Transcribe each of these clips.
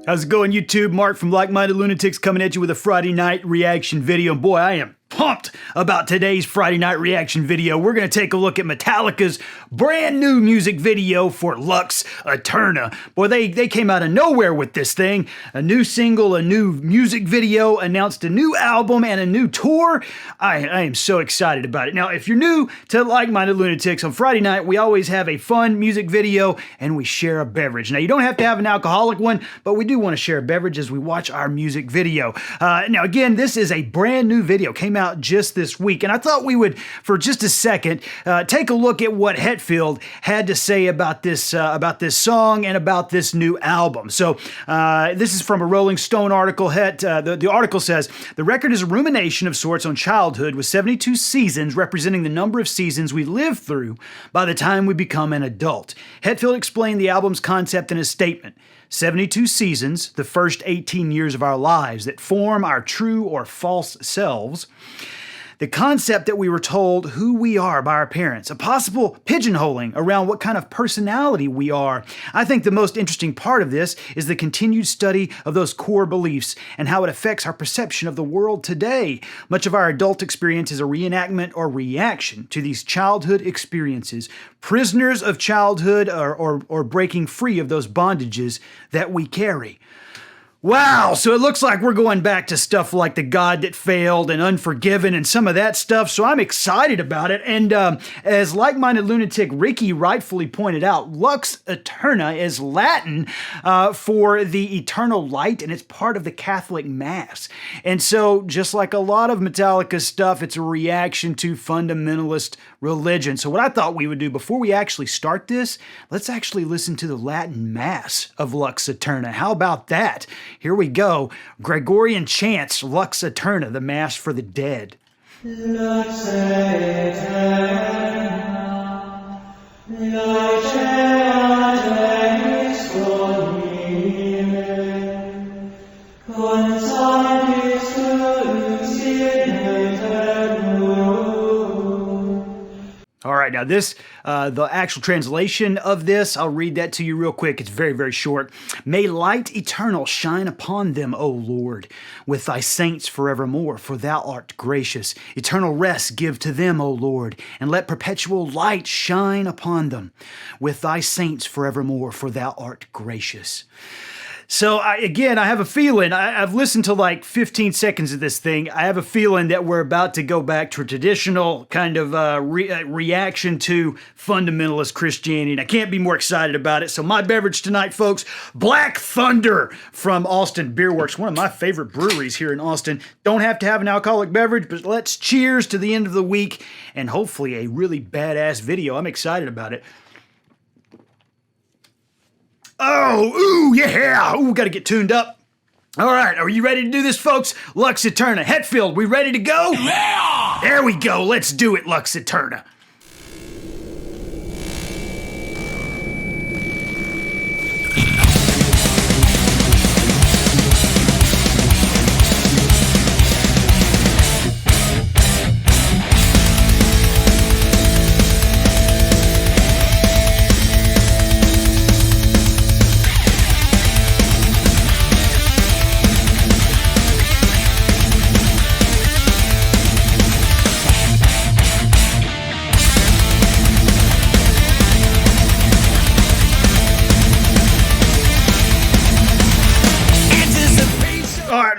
How's it going, YouTube? Mark from Like Minded Lunatics coming at you with a Friday night reaction video. Boy, I am pumped about today's Friday night reaction video. We're going to take a look at Metallica's brand new music video for Lux Æterna. Boy, they came out of nowhere with this thing. A new single, a new music video, announced a new album and a new tour. I am so excited about it. Now, if you're new to Like Minded Lunatics, on Friday night, we always have a fun music video and we share a beverage. Now, you don't have to have an alcoholic one, but we do want to share a beverage as we watch our music video. Now, again, this is a brand new video. Came out just this week, and I thought we would, for just a second, take a look at what Hetfield had to say about this song and about this new album. So this is from a Rolling Stone article. The article says, the record is a rumination of sorts on childhood, with 72 seasons representing the number of seasons we live through by the time we become an adult. Hetfield explained the album's concept in a statement. 72 seasons, the first 18 years of our lives that form our true or false selves. The concept that we were told who we are by our parents, a possible pigeonholing around what kind of personality we are. I think the most interesting part of this is the continued study of those core beliefs and how it affects our perception of the world today. Much of our adult experience is a reenactment or reaction to these childhood experiences, prisoners of childhood or breaking free of those bondages that we carry. Wow, so it looks like we're going back to stuff like The God That Failed and Unforgiven and some of that stuff, so I'm excited about it. And as like-minded lunatic Ricky rightfully pointed out, Lux Æterna is Latin for the eternal light, and it's part of the Catholic Mass. And so, just like a lot of Metallica's stuff, it's a reaction to fundamentalist religion. So what I thought we would do before we actually start this, let's actually listen to the Latin Mass of Lux Æterna. How about that? Here we go. Gregorian chants, Lux Æterna, the Mass for the dead. Lux Æterna, All right, now this, the actual translation of this, I'll read that to you real quick. It's very, very short. May light eternal shine upon them, O Lord, with thy saints forevermore, for thou art gracious. Eternal rest give to them, O Lord, and let perpetual light shine upon them, with thy saints forevermore, for thou art gracious. So again, I have a feeling, I've listened to like 15 seconds of this thing. I have a feeling that we're about to go back to a traditional kind of reaction to fundamentalist Christianity. And I can't be more excited about it. So my beverage tonight, folks, Black Thunder from Austin Beer Works, one of my favorite breweries here in Austin. Don't have to have an alcoholic beverage, but let's cheers to the end of the week and hopefully a really badass video. I'm excited about it. Oh, ooh, yeah. Ooh, got to get tuned up. All right, are you ready to do this, folks? Lux Æterna. Hetfield, we ready to go? Yeah! There we go. Let's do it, Lux Æterna.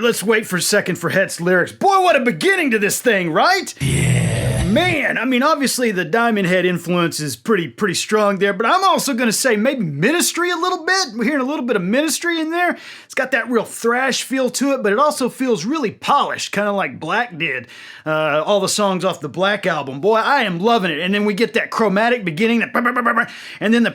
Let's wait for a second for Het's lyrics. Boy, what a beginning to this thing, right? Yeah. Man, I mean, obviously the Diamond Head influence is pretty strong there, but I'm also going to say maybe Ministry a little bit. We're hearing a little bit of Ministry in there. It's got that real thrash feel to it, but it also feels really polished, kind of like Black did. All the songs off the Black album. Boy, I am loving it. And then we get that chromatic beginning, and then the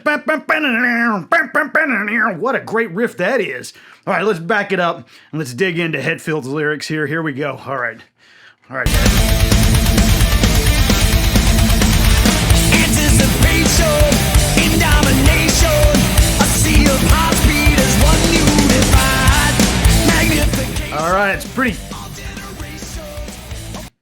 what a great riff that is. All right, let's back it up and let's dig into Hetfield's lyrics here. Here we go. All right, guys. Anticipation in domination, a sea of heartbeat as one unified magnification. All right, it's pretty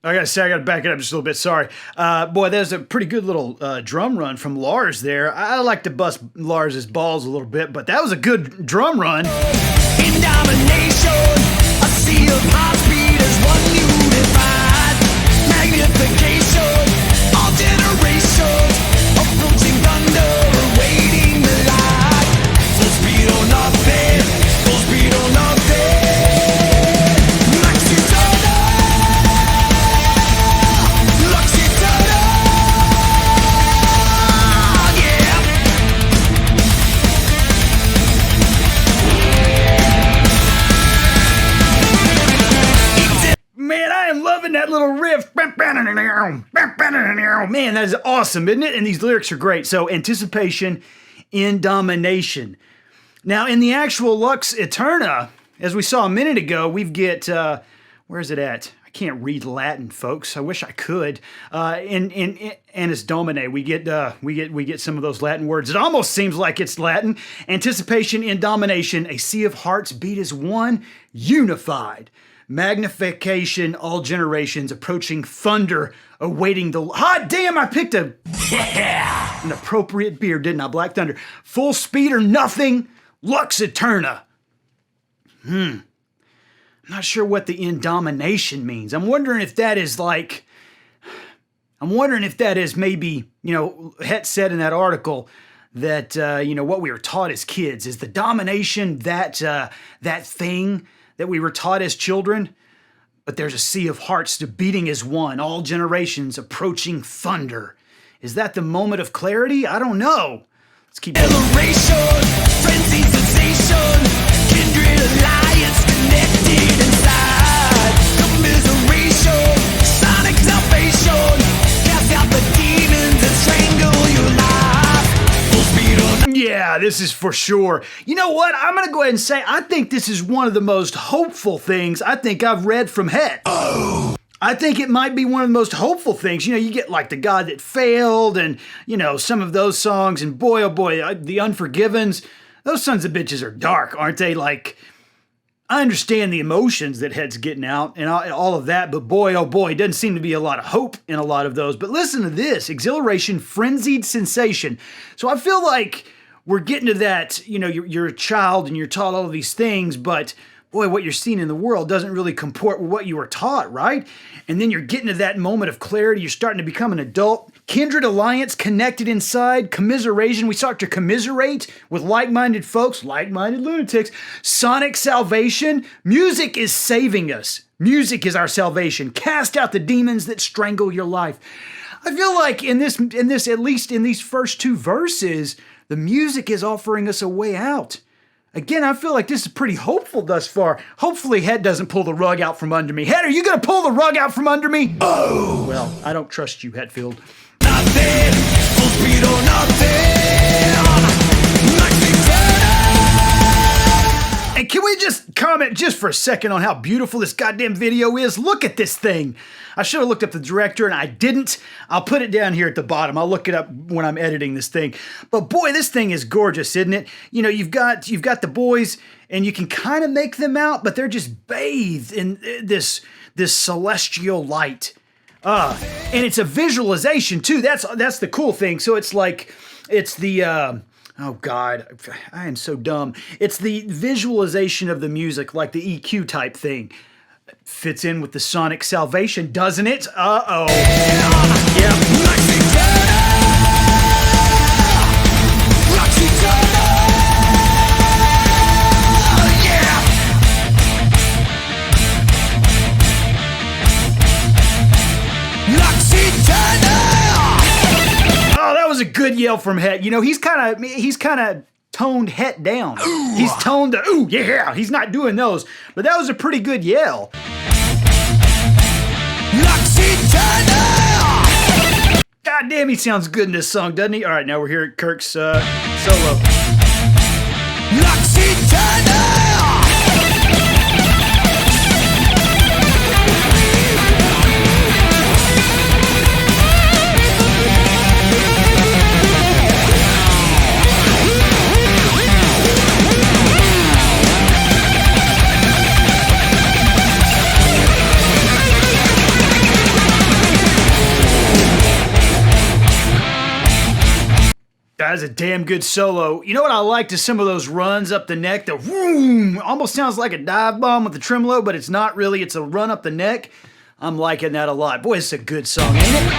I gotta say, I gotta back it up just a little bit. Sorry. Boy, there's a pretty good little drum run from Lars there. I like to bust Lars's balls a little bit, but that was a good drum run. In domination, a sea of heartbeat is one unified. Magnification, all generations, approaching thunder, awaiting the light. Full speed or nothing, full speed or nothing. Lux Æterna, Lux Æterna, yeah. Man, I am loving that little riff. Man, that is awesome, isn't it? And these lyrics are great. So, anticipation in domination. Now, in the actual Lux Æterna, as we saw a minute ago, we've get, where is it at? I can't read Latin, folks. I wish I could. In Annus Domine, we get some of those Latin words. It almost seems like it's Latin. Anticipation in domination, a sea of hearts beat as one, unified. Magnification, all generations, approaching thunder, awaiting the... Hot damn, I picked an appropriate beer, didn't I? Black Thunder. Full speed or nothing, Lux Æterna. I'm not sure what the indomination means. I'm wondering if that is maybe, Het said in that article that, what we were taught as kids. Is the domination that thing that we were taught as children? But there's a sea of hearts to beating as one, all generations approaching thunder. Is that the moment of clarity? I don't know. Let's keep going. Elevation, frenzy, sensation, kindred alliance connected inside. Commiseration, sonic salvation, cast out the demons and strangle your life. Full speed on. Yeah, this is for sure. You know what? I'm going to go ahead and say I think this is one of the most hopeful things I think I've read from Het. Oh. I think it might be one of the most hopeful things. You get like The God That Failed and, some of those songs. And boy, oh boy, The Unforgivens. Those sons of bitches are dark, aren't they? Like, I understand the emotions that Het's getting out and all of that. But boy, oh boy, it doesn't seem to be a lot of hope in a lot of those. But listen to this. Exhilaration, frenzied sensation. So I feel like we're getting to that, you're a child and you're taught all of these things, but boy, what you're seeing in the world doesn't really comport with what you were taught, right? And then you're getting to that moment of clarity. You're starting to become an adult. Kindred alliance, connected inside. Commiseration. We start to commiserate with like-minded folks, like-minded lunatics. Sonic salvation. Music is saving us. Music is our salvation. Cast out the demons that strangle your life. I feel like in this, at least in these first two verses, the music is offering us a way out. Again, I feel like this is pretty hopeful thus far. Hopefully, Het doesn't pull the rug out from under me. Het, are you going to pull the rug out from under me? Oh! Well, I don't trust you, Hetfield. Nothing, full speed or nothing. Lux Æterna. And can we just comment just for a second on how beautiful this goddamn video is? Look at this thing. I should have looked up the director and I didn't. I'll put it down here at the bottom. I'll look it up when I'm editing this thing. But boy, this thing is gorgeous, isn't it? You've got the boys and you can kind of make them out, but they're just bathed in this celestial light. And it's a visualization too. That's the cool thing. So it's the oh God, I am so dumb. It's the visualization of the music, like the EQ type thing. Fits in with the sonic salvation, doesn't it? Uh-oh. Yeah. Lux Æterna. Lux Æterna. Yeah. Lux Æterna. Oh, that was a good yell from Het. He's kind of toned Het down. Ooh. He's toned the ooh, yeah. He's not doing those, but that was a pretty good yell. Lux Æterna. God damn, he sounds good in this song, doesn't he? All right, now we're here at Kirk's solo. Lux Æterna. that was a damn good solo. You know what I liked is some of those runs up the neck. The whoom almost sounds like a dive bomb with the tremolo, but it's not really. It's a run up the neck. I'm liking that a lot. Boy, it's a good song, ain't it?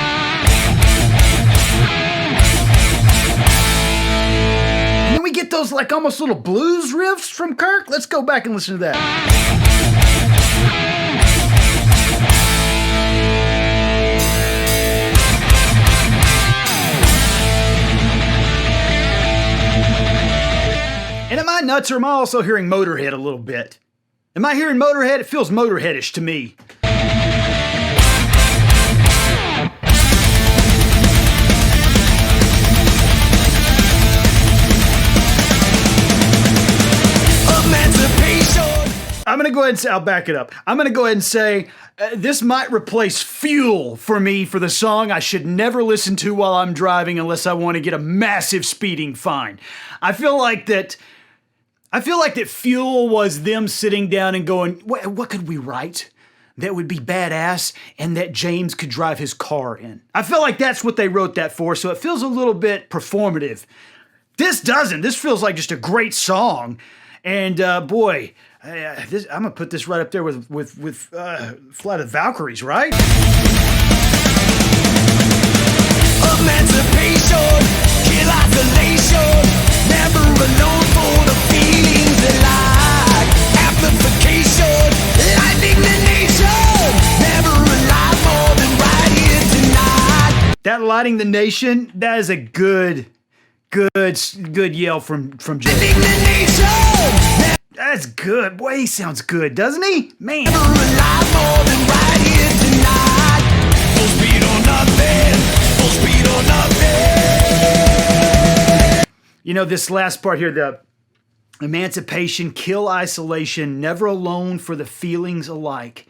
And then we get those like almost little blues riffs from Kirk. Let's go back and listen to that. And am I nuts, or am I also hearing Motorhead a little bit? Am I hearing Motorhead? It feels Motorheadish to me. I'm going to go ahead and say, I'll back it up. I'm going to go ahead and say this might replace Fuel for me for the song I should never listen to while I'm driving unless I want to get a massive speeding fine. I feel like that Fuel was them sitting down and going, what could we write that would be badass and that James could drive his car in? I feel like that's what they wrote that for, so it feels a little bit performative. This doesn't. This feels like just a great song. And boy, I'm going to put this right up there with Flight of the Valkyries, right? Emancipation, kill isolation, never alone for the feelings alike. Amplification, lightning the nation, never alive more than right here tonight. That lighting the nation, that is a good yell from Jay. Lightning the nation, That's good. Boy, he sounds good, doesn't he? Man. never alive more than right here tonight. Full speed or nothing, full speed or nothing. You know, this last part here, the emancipation, kill isolation, never alone for the feelings alike.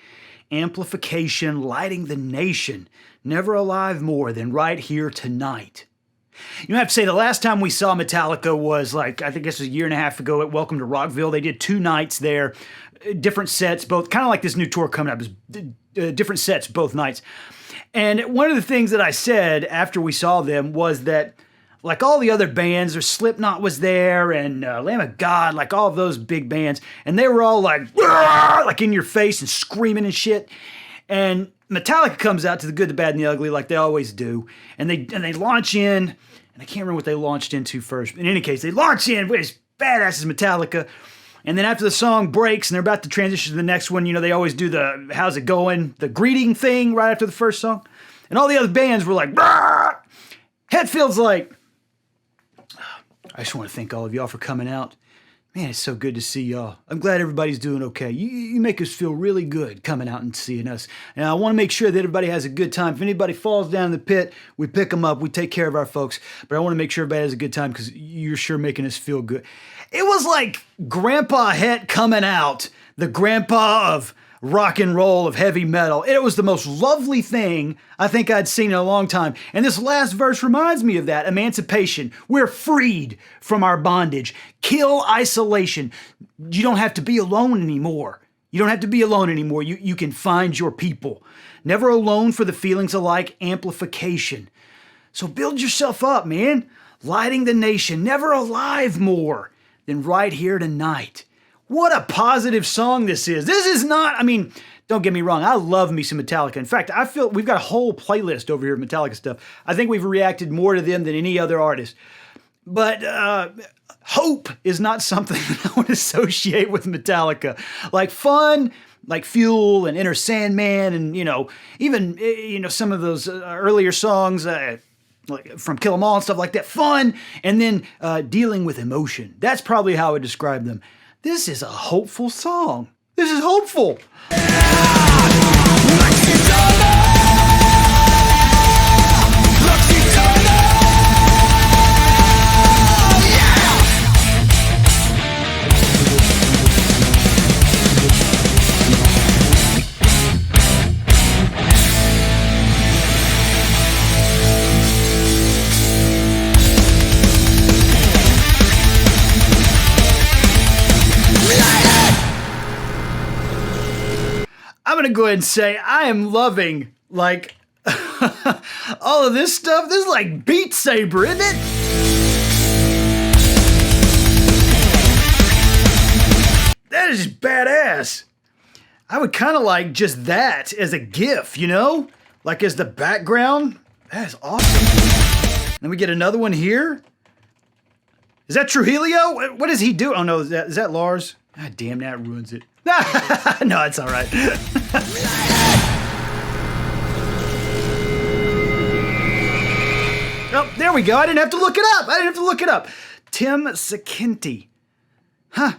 Amplification, lighting the nation, never alive more than right here tonight. You know, I have to say, the last time we saw Metallica was like, I think this was a year and a half ago at Welcome to Rockville. They did 2 nights there, different sets, both kind of like this new tour coming up, is different sets both nights. And one of the things that I said after we saw them was that, like all the other bands, or Slipknot was there, and Lamb of God, like all of those big bands, and they were all like in your face and screaming and shit. And Metallica comes out to the good, the bad, and the ugly, like they always do, and they launch in, and I can't remember what they launched into first. In any case, they launch in with as badass as Metallica, and then after the song breaks and they're about to transition to the next one, you know, they always do the how's it going, the greeting thing right after the first song, and all the other bands were like, Brr! Hetfield's like, I just want to thank all of y'all for coming out. Man, it's so good to see y'all. I'm glad everybody's doing okay. You make us feel really good coming out and seeing us. And I want to make sure that everybody has a good time. If anybody falls down in the pit, we pick them up. We take care of our folks. But I want to make sure everybody has a good time because you're sure making us feel good. It was like Grandpa Het coming out, the grandpa of rock and roll, of heavy metal. It was the most lovely thing I think I'd seen in a long time. And this last verse reminds me of that. Emancipation. We're freed from our bondage. Kill isolation. You don't have to be alone anymore. You don't have to be alone anymore. You can find your people. Never alone for the feelings alike. Amplification. So build yourself up, man. Lighting the nation. Never alive more than right here tonight. What a positive song this is. This is not, I mean, don't get me wrong, I love me some Metallica. In fact, I feel we've got a whole playlist over here of Metallica stuff. I think we've reacted more to them than any other artist. But hope is not something that I want to associate with Metallica. Like fun, like Fuel and Enter Sandman and, you know, even, you know, some of those earlier songs like from Kill 'Em All and stuff like that. Fun, and then dealing with emotion. That's probably how I would describe them. This is a hopeful song. This is hopeful. I'm going to go ahead and say I am loving, like, all of this stuff. This is like Beat Saber, isn't it? is just badass. I would kind of like just that as a GIF, you know? Like as the background. That is awesome. Then we get another one here. Is that Trujillo? What does he do? Oh no, is that Lars? God damn, that ruins it. No, it's all right. Oh, there we go. I didn't have to look it up. Tim Sakinti. Huh.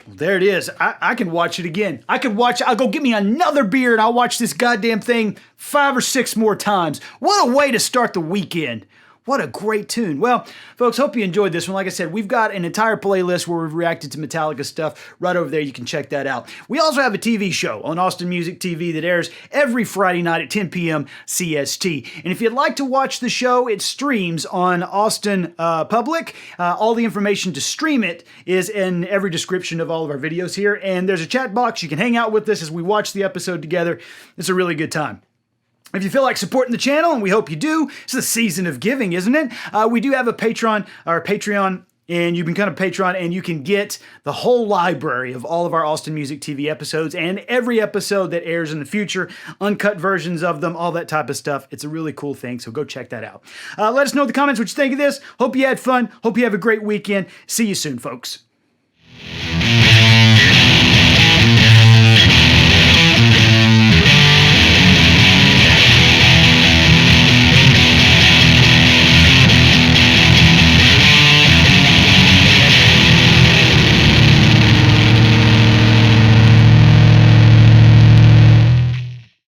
Well, there it is. I can watch it again. I'll go get me another beer and I'll watch this goddamn thing 5 or 6 more times. What a way to start the weekend. What a great tune. Well, folks, hope you enjoyed this one. Like I said, we've got an entire playlist where we've reacted to Metallica stuff right over there. You can check that out. We also have a TV show on Austin Music T.V. that airs every Friday night at 10 p.m. CST. And if you'd like to watch the show, it streams on Austin Public. All the information to stream it is in every description of all of our videos here. And there's a chat box. You can hang out with us as we watch the episode together. It's a really good time. If you feel like supporting the channel, and we hope you do, it's the season of giving, isn't it? We do have a Patreon, and you can become a Patreon, and you can get the whole library of all of our Austin Music TV episodes, and every episode that airs in the future, uncut versions of them, all that type of stuff. It's a really cool thing, so go check that out. Let us know in the comments what you think of this. Hope you had fun. Hope you have a great weekend. See you soon, folks.